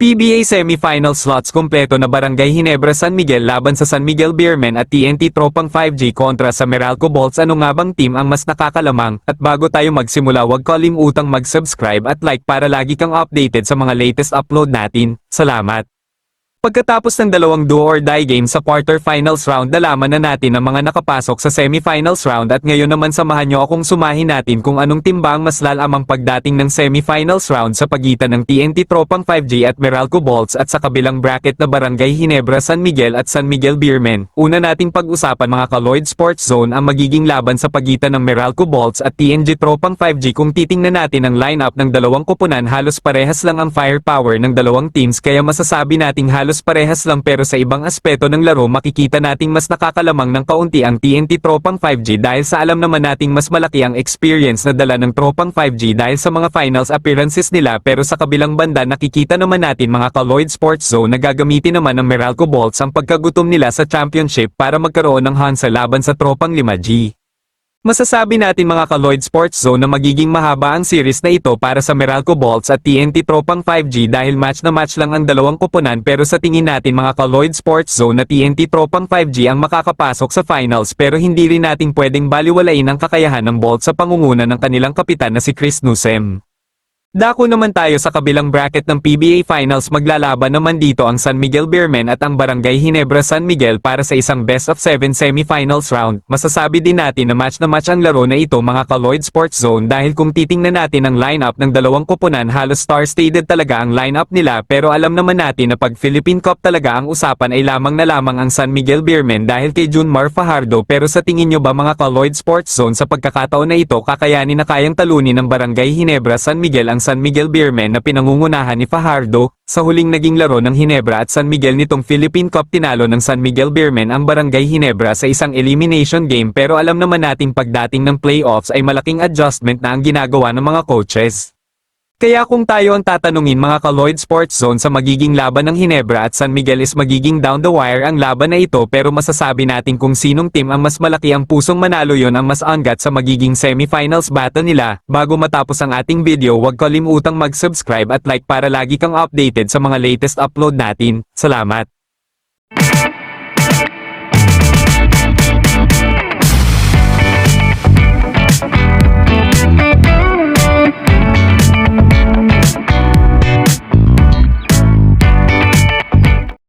PBA Semi-Final slots kumpleto na Barangay Ginebra San Miguel laban sa San Miguel Beermen at TNT Tropang 5G kontra sa Meralco Bolts. Ano nga bang team ang mas nakakalamang? At bago tayo magsimula, huwag kalimutang mag-subscribe at like para lagi kang updated sa mga latest upload natin. Salamat! Pagkatapos ng dalawang do-or-die game sa quarterfinals round, nalaman na natin ang mga nakapasok sa semifinals round at ngayon naman samahan nyo akong sumahin natin kung anong timba ang mas lalamang pagdating ng semifinals round sa pagitan ng TNT Tropang 5G at Meralco Bolts at sa kabilang bracket na Barangay Ginebra San Miguel at San Miguel Beermen. Una nating pag-usapan mga ka-Lloyd Sports Zone ang magiging laban sa pagitan ng Meralco Bolts at TNT Tropang 5G. Kung titingnan natin ang lineup ng dalawang koponan, halos parehas lang ang firepower ng dalawang teams kaya masasabi nating halos parehas lang, pero sa ibang aspeto ng laro makikita nating mas nakakalamang ng kaunti ang TNT Tropang 5G dahil sa alam naman nating mas malaki ang experience na dala ng Tropang 5G dahil sa mga finals appearances nila. Pero sa kabilang banda nakikita naman natin mga ka-Lloyd Sports Zone na gagamitin naman ng Meralco Bolts ang pagkagutom nila sa championship para magkaroon ng hansa laban sa Tropang 5G. Masasabi natin mga ka-Lloyd Sports Zone na magiging mahaba ang series na ito para sa Meralco Bolts at TNT Tropang 5G dahil match na match lang ang dalawang koponan, pero sa tingin natin mga ka-Lloyd Sports Zone na TNT Tropang 5G ang makakapasok sa finals, pero hindi rin natin pwedeng baliwalain ang kakayahan ng Bolts sa pangunguna ng kanilang kapitan na si Chris Newsem. Dako naman tayo sa kabilang bracket ng PBA Finals. Maglalaban naman dito ang San Miguel Beermen at ang Barangay Ginebra San Miguel para sa isang best of 7 semifinals round. Masasabi din natin na match ang laro na ito mga ka-Lloyd Sports Zone dahil kung titingnan natin ang lineup ng dalawang koponan, halos star-studded talaga ang lineup nila, pero alam naman natin na pag Philippine Cup talaga ang usapan ay lamang na lamang ang San Miguel Beermen dahil kay Junmar Fajardo. Pero sa tingin nyo ba mga ka-Lloyd Sports Zone sa pagkakataon na ito kakayanin na kayang talunin ng Barangay Ginebra San Miguel ang San Miguel Beermen na pinangungunahan ni Fajardo? Sa huling naging laro ng Ginebra at San Miguel nitong Philippine Cup, tinalo ng San Miguel Beermen ang Barangay Ginebra sa isang elimination game, pero alam naman nating pagdating ng playoffs ay malaking adjustment na ang ginagawa ng mga coaches. Kaya kung tayo ang tatanungin mga ka-Lloyd Sports Zone sa magiging laban ng Ginebra at San Miguel is magiging down the wire ang laban na ito, pero masasabi natin kung sinong team ang mas malaki ang pusong manalo, yon ang mas angat sa magiging semifinals battle nila. Bago matapos ang ating video, huwag kalimutang mag-subscribe at like para lagi kang updated sa mga latest upload natin. Salamat!